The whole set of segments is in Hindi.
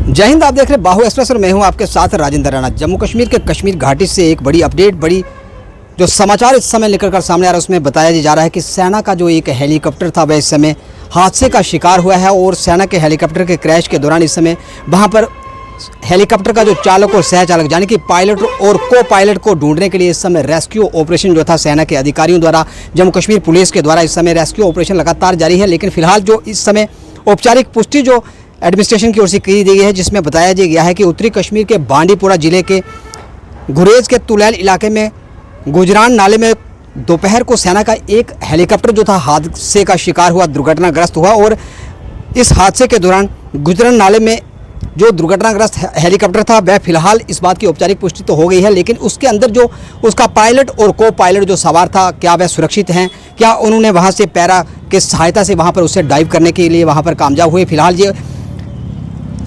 जय हिंद। आप देख रहे हैं बाहु एक्सप्रेस और मैं हूं आपके साथ राजेंद्र राणा। जम्मू कश्मीर के कश्मीर घाटी से एक बड़ी अपडेट, बड़ी जो समाचार इस समय निकल कर सामने आ रहा है उसमें बताया जा रहा है कि सेना का जो एक हेलीकॉप्टर था वह इस समय हादसे का शिकार हुआ है और सेना के हेलीकॉप्टर के क्रैश के दौरान इस समय वहाँ पर हेलीकॉप्टर का जो चालक और सहचालक यानी कि पायलट और को पायलट को ढूंढने के लिए इस समय रेस्क्यू ऑपरेशन जो था सेना के अधिकारियों द्वारा, जम्मू कश्मीर पुलिस के द्वारा इस समय रेस्क्यू ऑपरेशन लगातार जारी है। लेकिन फिलहाल जो इस समय औपचारिक पुष्टि जो एडमिनिस्ट्रेशन की ओर से की गई है, जिसमें बताया गया है कि उत्तरी कश्मीर के बांडीपुरा जिले के गुरेज के तुलैल इलाके में गुजरान नाले में दोपहर को सेना का एक हेलीकॉप्टर जो था हादसे का शिकार हुआ, दुर्घटनाग्रस्त हुआ। और इस हादसे के दौरान गुजरान नाले में जो दुर्घटनाग्रस्त हेलीकॉप्टर था वह फिलहाल इस बात की औपचारिक पुष्टि तो हो गई है, लेकिन उसके अंदर जो उसका पायलट और को पायलट जो सवार था, क्या वह सुरक्षित हैं, क्या उन्होंने वहां से पैरा के सहायता से वहां पर उससे डाइव करने के लिए वहां पर कामयाब हुए। फिलहाल ये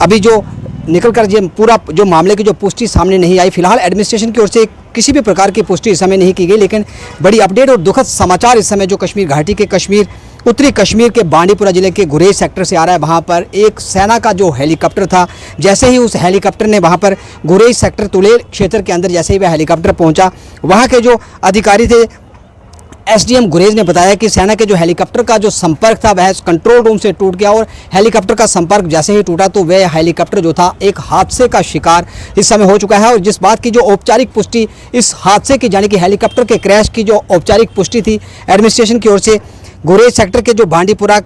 अभी जो निकल कर ये पूरा जो मामले की जो पुष्टि सामने नहीं आई। फिलहाल एडमिनिस्ट्रेशन की ओर से किसी भी प्रकार की पुष्टि इस समय नहीं की गई, लेकिन बड़ी अपडेट और दुखद समाचार इस समय जो कश्मीर घाटी के उत्तरी कश्मीर के बांडीपुरा जिले के गुरेज सेक्टर से आ रहा है। वहां पर एक सेना का जो हेलीकॉप्टर था, जैसे ही उस हेलीकॉप्टर ने वहां पर गुरेज सेक्टर तुलेल क्षेत्र के अंदर जैसे ही वह हेलीकॉप्टर पहुंचा, वहां के जो अधिकारी थे एसडीएम गुरेज ने बताया कि सेना के जो हेलीकॉप्टर का जो संपर्क था वह कंट्रोल रूम से टूट गया और हेलीकॉप्टर का संपर्क जैसे ही टूटा तो वह हेलीकॉप्टर जो था एक हादसे का शिकार इस समय हो चुका है। और जिस बात की जो औपचारिक पुष्टि इस हादसे की यानी कि हेलीकॉप्टर के क्रैश की जो औपचारिक पुष्टि थी एडमिनिस्ट्रेशन की ओर से गुरेज सेक्टर के जो बांडीपुरा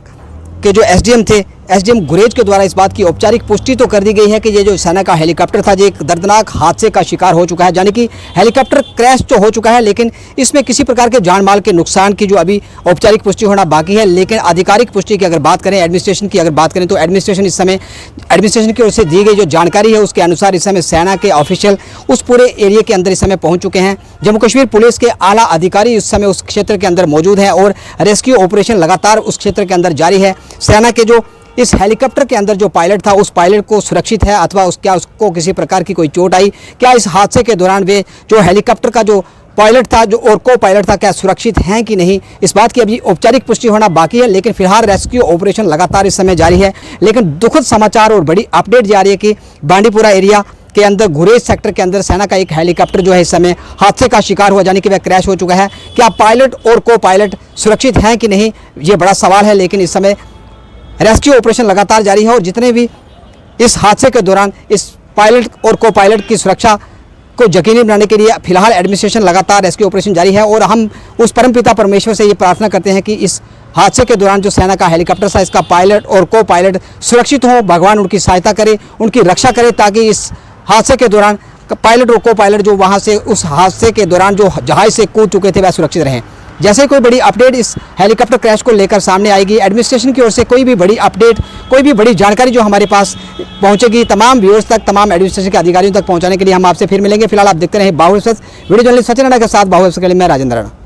के जो एसडीएम थे, एसडीएम गुरेज के द्वारा इस बात की औपचारिक पुष्टि तो कर दी गई है कि ये जो सेना का हेलीकॉप्टर था ये एक दर्दनाक हादसे का शिकार हो चुका है, यानी कि हेलीकॉप्टर क्रैश तो हो चुका है, लेकिन इसमें किसी प्रकार के जान माल के नुकसान की जो अभी औपचारिक पुष्टि होना बाकी है। लेकिन आधिकारिक पुष्टि की अगर बात करें, एडमिनिस्ट्रेशन की अगर बात करें तो एडमिनिस्ट्रेशन इस समय एडमिनिस्ट्रेशन की ओर से दी गई जो जानकारी है उसके अनुसार इस समय सेना के ऑफिशियल उस पूरे एरिया के अंदर इस समय पहुँच चुके हैं। जम्मू कश्मीर पुलिस के आला अधिकारी इस समय उस क्षेत्र के अंदर मौजूद हैं और रेस्क्यू ऑपरेशन लगातार उस क्षेत्र के अंदर जारी है। सेना के जो इस हेलीकॉप्टर के अंदर जो पायलट था उस पायलट को सुरक्षित है अथवा क्या उसको किसी प्रकार की कोई चोट आई, क्या इस हादसे के दौरान वे जो हेलीकॉप्टर का जो पायलट था जो और को पायलट था क्या सुरक्षित हैं कि नहीं, इस बात की अभी औपचारिक पुष्टि होना बाकी है। लेकिन फिलहाल रेस्क्यू ऑपरेशन लगातार इस समय जारी है। लेकिन दुखद समाचार और बड़ी अपडेट जा रही है कि बांडीपुरा एरिया के अंदर गुरेज सेक्टर के अंदर सेना का एक हेलीकॉप्टर जो है इस समय हादसे का शिकार हुआ, यानी कि वह क्रैश हो चुका है। क्या पायलट और को पायलट सुरक्षित हैं कि नहीं, ये बड़ा सवाल है। लेकिन इस समय रेस्क्यू ऑपरेशन लगातार जारी है और जितने भी इस हादसे के दौरान इस पायलट और को पायलट की सुरक्षा को यकीनी बनाने के लिए फिलहाल एडमिनिस्ट्रेशन लगातार रेस्क्यू ऑपरेशन जारी है। और हम उस परमपिता परमेश्वर से ये प्रार्थना करते हैं कि इस हादसे के दौरान जो सेना का हेलीकॉप्टर था इसका पायलट और को पायलट सुरक्षित हों, भगवान उनकी सहायता करे, उनकी रक्षा करे, ताकि इस हादसे के दौरान पायलट और को पायलट जो वहाँ से उस हादसे के दौरान जो जहाज से कूद चुके थे वह सुरक्षित रहें। जैसे कोई बड़ी अपडेट इस हेलीकॉप्टर क्रैश को लेकर सामने आएगी, एडमिनिस्ट्रेशन की ओर से कोई भी बड़ी अपडेट, कोई भी बड़ी जानकारी जो हमारे पास पहुंचेगी, तमाम व्यूअर्स तक, तमाम एडमिनिस्ट्रेशन के अधिकारियों तक पहुंचाने के लिए हम आपसे फिर मिलेंगे। फिलहाल आप देखते रहे बाहु express. Video journalist Sachin Rana के साथ बाहु एक्सप्रेस के लिए मैं राजेंद्र राणा।